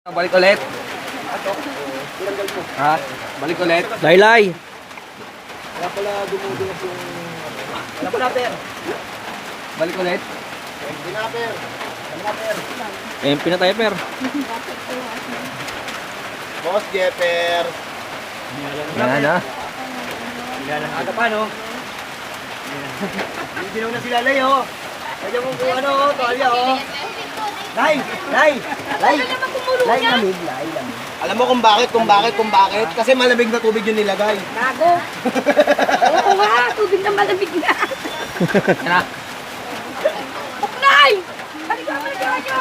Balik ulit. Ha? Balik ulit. Laylay. Wala pala dumudulas yung... Wala pala, per. Balik ulit. Pinaper. Pinaper. MP na tayo, per. Boss Jepper. Yan na. Aga pa, no? Hindi na sila lay, oh. Kaya mo kung ano, oh. Tuwalya, oh. Lay! Lay! Lay! Lay lamig, lay lamig. Alam mo kung bakit? Kasi malamig na tubig yung nilagay. Gago. Oo nga, tubig na malamig na. Yan na. Uknay! Balik ka.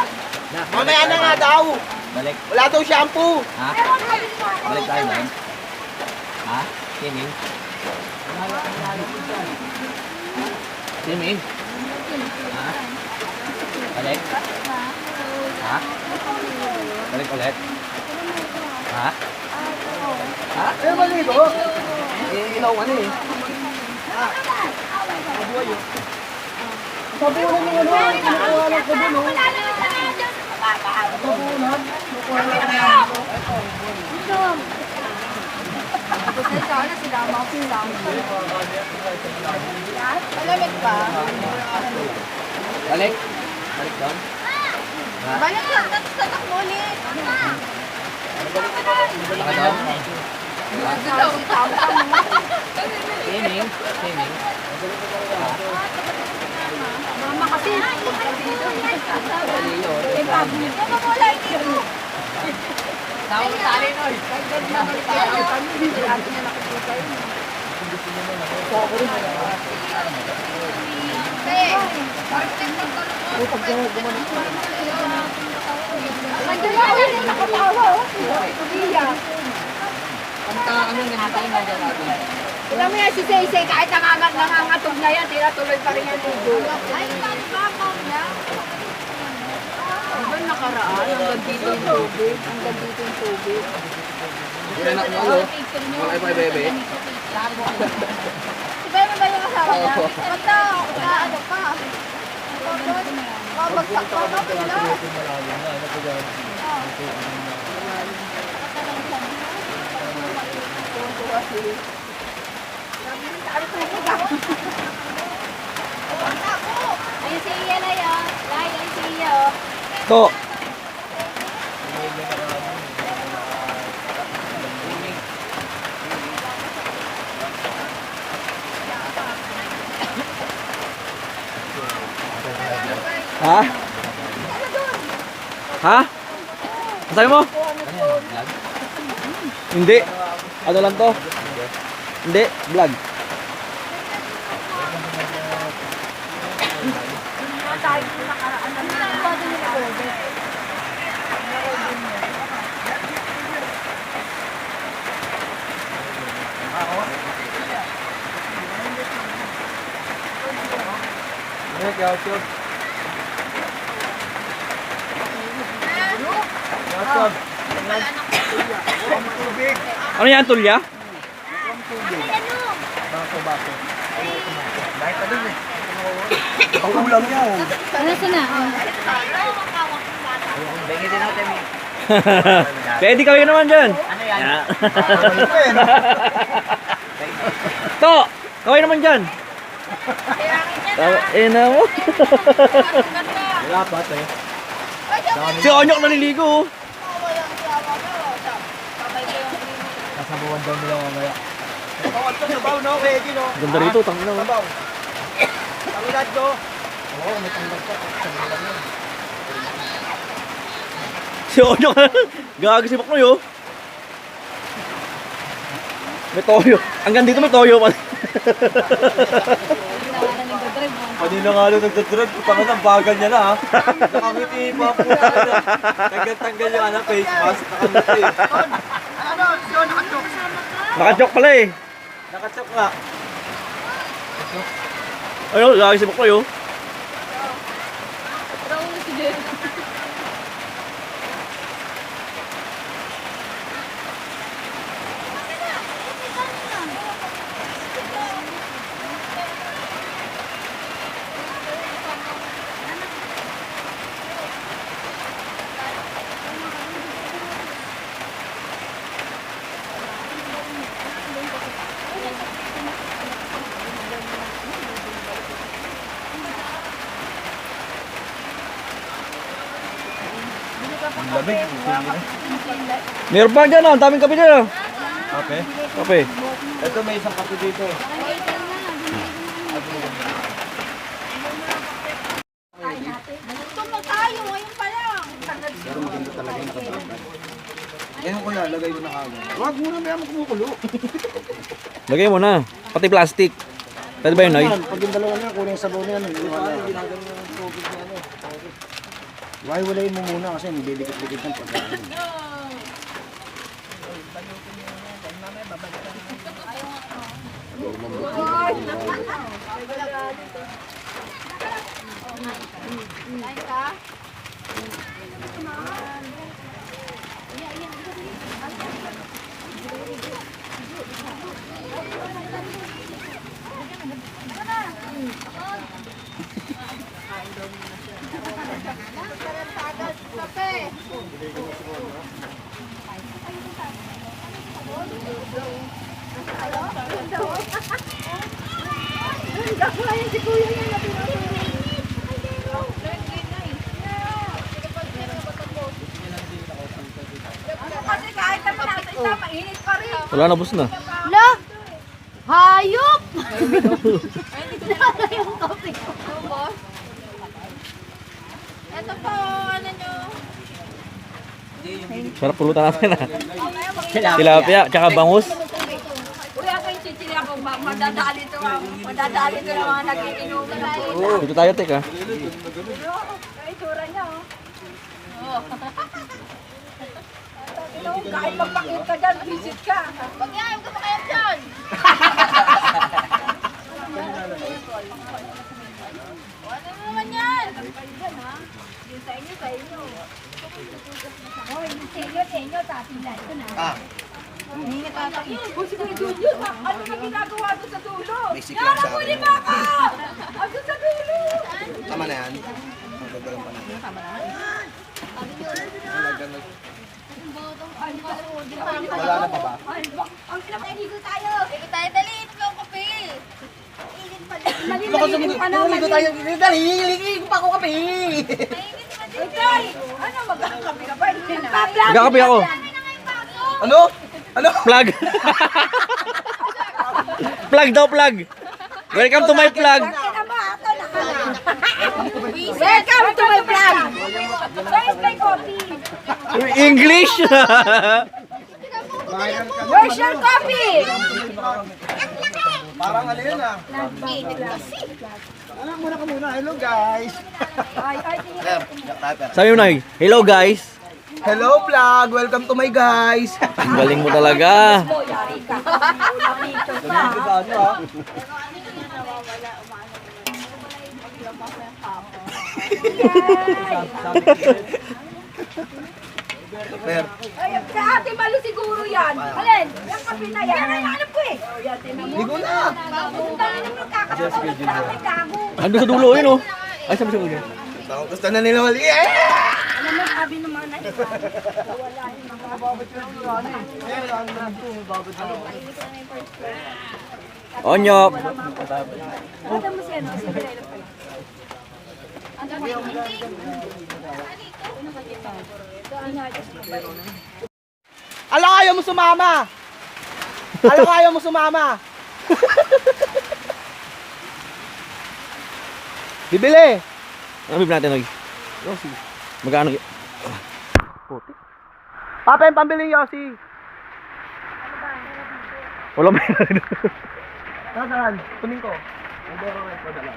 Mamaya na nga daw. Balik. Wala daw shampoo. Ha? Meron kami sa Balik tayo ba? Ha? Timing? Timing? Ha? Balik? Ha? Balik ulit? Ha? Ha? Eh, balik ko. Ilaw ka na eh. Ha? Mabuhay yun. Sabi ko naman ano, kinukuha lang ko dun, oh. Sabunan, kinukuha lang ko. sana sila mga pilang. Malamig ba? Balik? Balik doon? Balik lang, tapos tatak mo ulit. Baka doon? Timing? Timing? Mama kasi. Eh, Pablo. Ano mo lang dito? Tawag sa alin, oy! Nandiyan na ulit, nakatawa. Iyak. Alam mo yan si Say, kahit nangangatog na yan, tinatuloy pa rin yung ligo. Ay, pagkakaw niya. Diba nakaraan, hanggang dito yung tubig. Yung anak mo, alo? Wala pa bebe? Si Bebe ba yung asawa niya? Basta, ano pa. Babagsak pa na pila. Ayun si Iya na yun. Ayun si Iya. To. Ha? Ha? Sabi mo? Hindi. Ano lang to? Hindi, vlog. Ano yan, tulya? Ang ulam niya, oh. Ano sana? Bengi din natin, eh. Pwede kayo naman dyan. Ano yan? To! Kaway naman dyan. Na mo. Wala pa, eh. Si Onyok naliligo. Oh. Kasabuhan daw nila mamaya. Bawal to, sabaw, no? Pwede, no? Ganda rito, tangin na. Sabaw. Tangilad, no? Oo, may tangilad ka. Tangilad na. Si Onyok. Gagi si Baknoy, oh. May toyo. Hanggang dito may toyo pa. Kanina nga lang nagdadrive, putang na, bagal niya na, ha? Nakangiti pa, putang na. Tanggal-tanggal yung face mask, nakangiti. Ano? Siya, nakachok. Nakachok pala eh. Nakachok nga. Ayun, gagi si Baknoy, oh. Meron pa dyan, oh. Ang daming kape dyan, oh. Kape? Kape. Ito may isang kape dito. Gusto tayo, ngayon pa lang. Pero maganda talaga yung nakasama. Yan ko na, lagay mo na kagad. Huwag muna, may mo kumukulo. Lagay mo na. Pati plastic. Pwede ba yun, Noy? Pag yung dalawa niya, kunin yung sabaw niya. Walayin mo muna kasi hindi dikit-dikit ng pagkain. Kasi kahit naman natin ito, mainit pa rin. Wala na, bus na. La! Hayop! Wala yung kape. Ito po, ano nyo? Sarap pulutan natin, ah. Tilapia, tsaka bangus. Uy, ako yung chichiri ako. Madadali ito ng mga nagiinuman na Dito tayo, tek, ah. Ay, tura niya, oh. Ito, kahit magpakit ka dyan, visit ka. Pag yan, huwag ka makayap dyan. Ano naman yan? Yung sa inyo, sa inyo. Oh, yung sa inyo, tatilan ko na. Ah, Hindi nga tatakin. Oh, sige, yun. Ano na ginagawa doon sa dulo? basic lang sa Huli akin. ba ka? Ano sa dulo? Tama na yan. Magagalang pa natin. Wala na pa ba? Ang pinapaligo tayo. Ligo tayo, dali. Ito yung kape. Init pa din. Maligo tayo. Dali, hiling pa ako kape. Itoy! Ano, magkakape ka pa? Nagkakape ako. Ano? Ano? Plug. Plug daw, plug. Welcome to my plug. Welcome to my vlog! Where's my coffee? English. Where's your coffee? Parang ano yun ah. Alam muna ka muna. Hello guys. Sabi mo, Noy, hello, guys. Hello vlog. Welcome to my guys. Ang galing mo talaga. Per. Ay, sa ate Malu siguro yan. Alin? Yung kape na yan. Yan ang hanap ko eh. Ligo na. Punta na naman kakapagod sa akin, gago. Ando sa dulo, yun, oh. Ay, sabi sa ulo. Gusto na nila mali. Alam mo, sabi naman ay. Wala yung mga Onyok. Ano mo siya, no? Si Bilay pala. Alam ko ayaw mo sumama. Alam ko ayaw mo sumama. Bibili. Ano bibili natin, Noy? Magkano? Papa yung pambili Yossi. Wala ba? Nasaan? Kunin ko. Hindi ako may padala.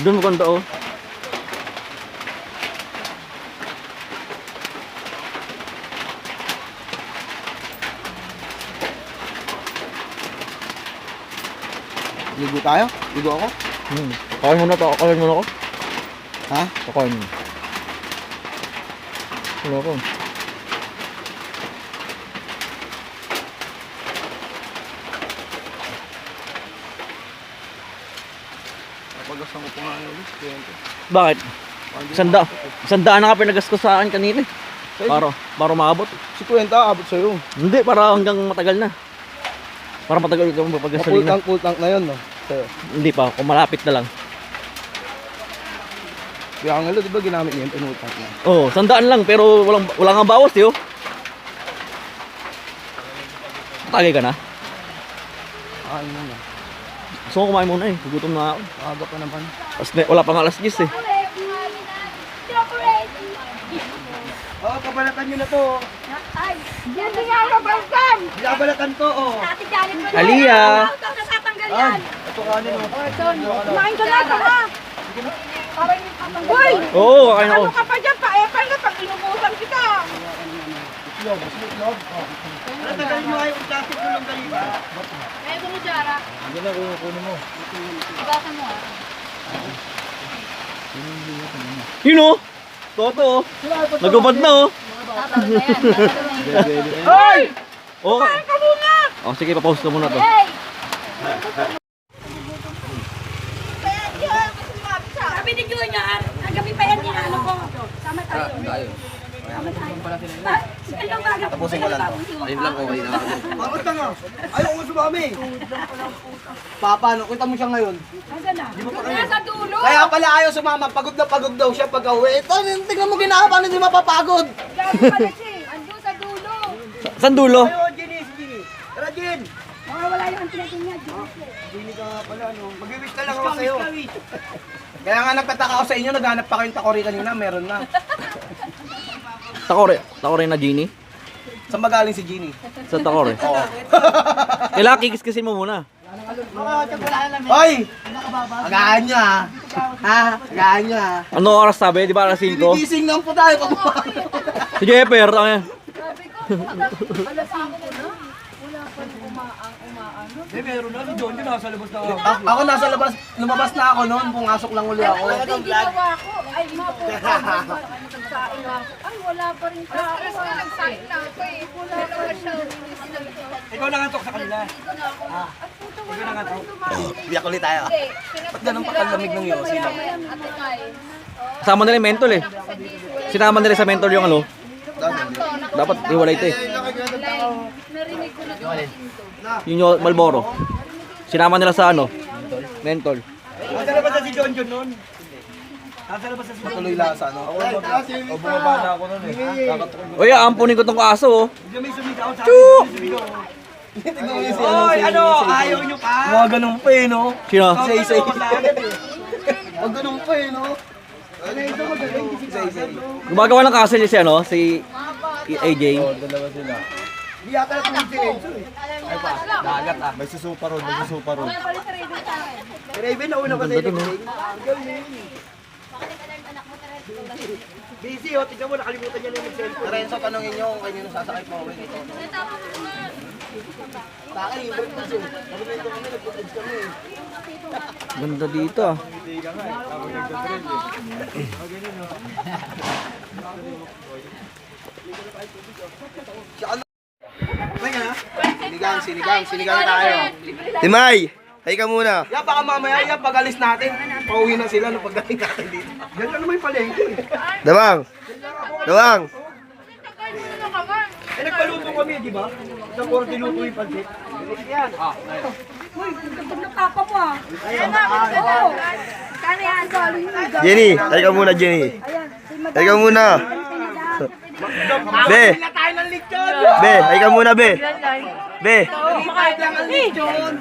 Doon mo kanta, oh. Ligo tayo? Ligo ako? Kakain muna to. Kakain muna ako. Ha? Kakain muna. Wala ko. Pagas ang upo nga ulit. Bakit? Sandaan na ka pinagastos sa akin kanina. Para maabot. 50 abot sa'yo. Hindi, para hanggang matagal na. Para matagal ka Full magpagasolina. tank na yun, no? Sa'yo. Hindi pa, kung malapit na lang. Kaya nga, di ba ginamit niya yung full tank na? Oo, 100 lang pero wala nga bawas, yo. Tagay ka na? Ano na? Gusto ko kumain muna eh. Gugutom na ako. Aga pa naman. Wala pang alas 10 eh. Oo, kabalatan nyo na to. Ay, yan na nga ang balkan! Kabalatan to, oh. Ate Janet mo na. Alia! Ito na sa tanggalan. Ito kanin, oh. Kumain ka na, tama. Uy! Oo, kakain ako. Ano ka pa dyan? Pa-epal na pag inubusan kita. Ano, tagalin nyo nga yung plastic ko lang kanina. Kaya ko mo, Jara. Hindi na, kunin mo. Ibasan mo ah. Yun o! Toto oh. Nagubad na oh. Hoy! Oo. Oh, sige, pa-pause ka muna to. Hey! Sabi ni Junior, ang gabi pa yan ano ko. Sama tayo. Sama tayo. Tapusin ko lang to. Ayun lang, okay na ako. Bakit ka nga? Ayaw ko sumami. Papa, no? Kita mo siya ngayon. Hanggang na. Nasa dulo. Kaya pala ayaw sumama. Pagod daw siya pag uwi. Ito, tingnan mo ginawa. Paano hindi mapapagod? Gabi pala siya. Andun sa dulo. Saan dulo? Ayun, Ginny, si Ginny. Tara, Gin. Wala yung antinatin niya. Ginny ka nga pala, no? Mag-wish na lang ako sa'yo. Kaya nga nagtataka ako sa inyo. Naghanap pa kayong takori kanina. Meron na. Takore na Genie? Saan magaling si Ginny? Sa Takore? Oo. Kailangan kikiskisin mo muna. Hoy! Agahan nyo, ha? Ha? Agahan nyo, ha? Ano oras sabi? Di ba alas 5? Gigising lang po tayo pag Si Jepper, ano yan? Alas 5 na. Wala pa rin umaano. meron na. Si John, nasa labas na ako. Ako nasa labas. Lumabas na ako noon. Pumasok lang uli ako. Ang ginawa ko, ay mapupunta. Nagsain na ako. Ay, wala pa rin tao. Nagsain na ako eh. Wala pa rin siya. Ikaw nangantok sa kanila. Ikaw nangantok. Biyak ulit tayo. Ba't ganun pa kalamig ng yosi lang? Ate Kai. Kasama nila yung mental eh. Sinama nila sa mental yung ano. Dapat iwalay ito eh. Narinig ko na ito. Yung Malboro. Sinama nila sa ano. Mental. Nasa labas na si John noon. Nasa labas na si John. Tuloy lasa, no? O bumaba na ako noon eh. Uy, ampunin ko tong aso oh. Hindi may sumigaw sa akin. Oy, ano? Ayaw nyo pa? Mga ganun pa eh, no? Sino? Say. Mga ganun pa eh, no? Say. Gumagawa ng castle si ano, si AJ. Dalawa sila. Hindi yata na tuwing si Enzo eh. Ay pa, dagat ah. May susupa ron, Si Raven, nauna pa sa electric. Busy oh, tignan mo, nakalimutan niya na yung cellphone. Renzo, tanongin niyo kung kanino sasakay pa uwi nito. Sa akin, yung breakfast eh. Nagumento kami, nagputage kami eh. Ganda dito ah. Sinigang tayo. Timay, hay ka muna. Ya, baka mamaya, pag alis natin, pauwi na sila nung pagdating natin dito. Yan lang naman yung palengke eh. Damang. Eh, nagpaluto kami, di ba? Isang oras niluto yung pansit. Yan. Uy, kapag napapa mo ah. Ayan na. Oo. Kano yan, Dolly? Jenny, hay ka muna, Jenny. Ayan. Si Madam. Hay ka muna. Be. Wala tayo ng lechon! Be, hay ka muna, be. Be. Kahit lang ang lechon!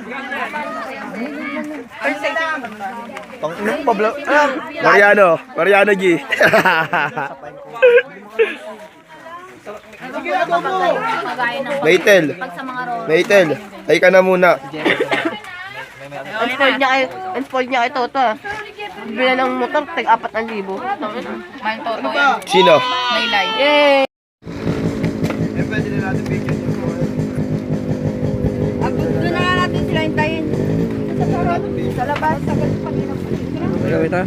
Mariano G. Sige, ako mo! Maytel, hay ka na muna. Unfold niya kay Toto ah. Bili ng motor, tag 4,000. Main Toto yan. Sino? Maylay. Yay! Eh, pwede na natin bigyan yung Doon na nga natin sila hintayin. Sa labas, sa ganun pag Wait ah.